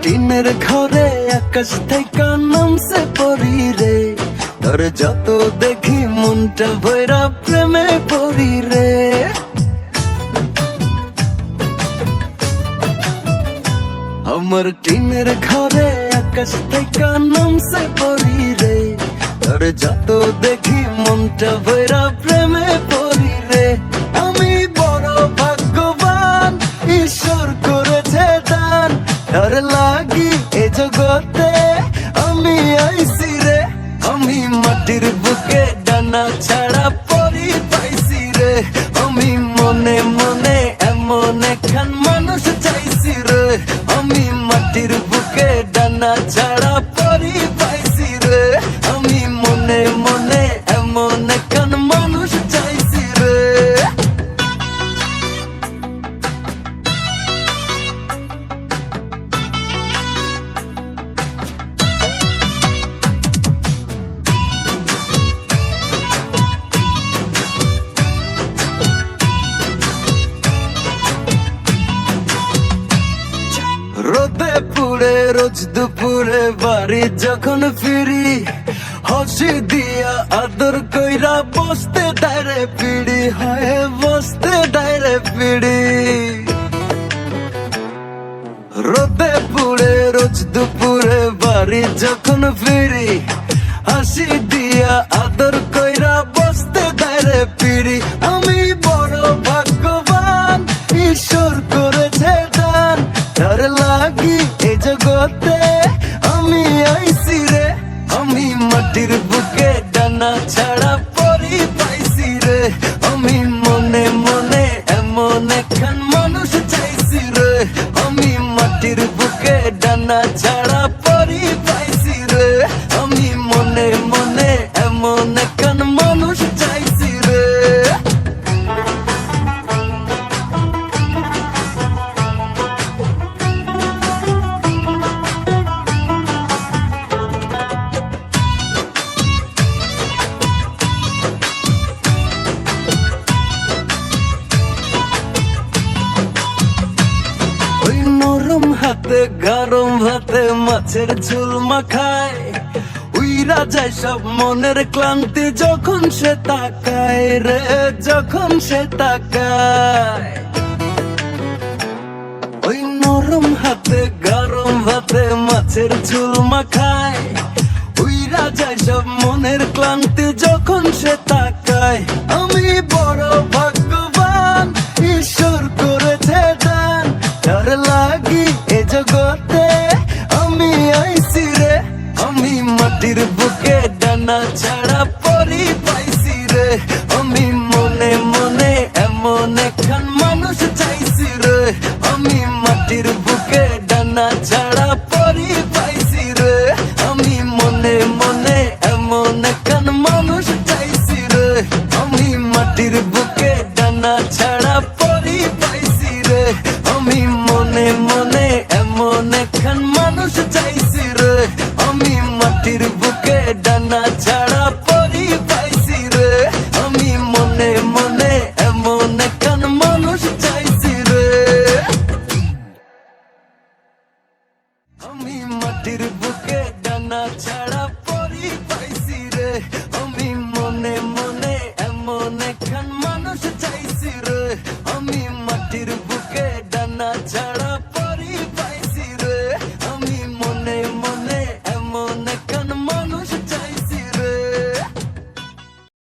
টিনের ঘরে আকাশ থেকে নামছে পরি রে, তোর যত দেখি মনটা ভৈরা প্রেমে পড়ি রে। আমার টিনের ঘরে আকাশ থেকে নামছে পরি রে, তোর যত দেখি মনটা ভৈরা প্রেমে পড়ি রে। আমি বড় ভাগ্যবান, ঈশ্বর করেছে দান, তোর লাগি এ জগতে আমি আইছি রে। আমি মাটির বুকে ডানা ছাড়া পরি পাইছি রে, আমি মনে মনে এমন একখান মানুষ চাইছি রে। আমি মাটির বুকে ডানা ছাড়া পরি পাইছি রে, আমি মনে মনে এমন একখান মানুষ চাইছি রে। রোদে পুড়ে রোজ দুপুরে বাড়ি যখন ফিরি, হাসি দিয়া আদর কইরা বসতে ডাইরে পিড়ি, হয় বসতে ডাইরে পিড়ি। রোদে পুড়ে রোজ দুপুরে বাড়ি যখন ফিরি, হাসি দিয়া আদর কইরা বসতে ডাইরে পিড়ি। আমি বড় ভাগ্যবান, ঈশ্বর করেছে দান, তার লাগি এ জগতে আমি আইছি রে। আমি মাটির বুকে ডানা ছাড়া পরি পাইছি রে, আমি মনে মনে এমন একখান মানুষ চাইছি রে। আমি মাটির বুকে ডানা ছাড়া পরি পাইছি রে, আমি মনে মনে এমন একখান মানুষ চাইছি রে। নরম হাতে গরম ভাতে মাছের ঝোল মাখায়, উইরা যায় সব মনের ক্লান্তি যখন সে তাকায় রে, যখন সে তাকায়। ওই নরম হাতে গরম ভাতে মাছের ঝোল মাখায়, উইরা যায় সব মনের ক্লান্তি যখন সে তাকায়। আমি বড় ভাগ্যবান, ঈশ্বর করেছে দান, তার লাগি এ জগতে আমি আইছি রে। আমি মাটির বুকে ডানা ছাড়া পরি পাইছি রে, আমি মনে মনে এমন একখান মানুষ চাইছি রে। আমি মাটির বুকে ডানা ছাড়া পরি পাইছি রে, আমি মনে মনে এমন একখান মানুষ চাইছি রে। আমি মাটির বুকে ডানা ছাড়া পরি পাইছি রে, আমি মনে মনে এমন একখান মানুষ চাইছি রে। আমি মাটির বুকে ডানা ছাড়া পরি পাইছি রে, আমি মনে মনে এমন একখান মানুষ চাইছি রে। আমি মাটির বুকে ডানা ছাড়া পরি পাইছি রে, আমি মনে মনে এমন একখান মানুষ চাই।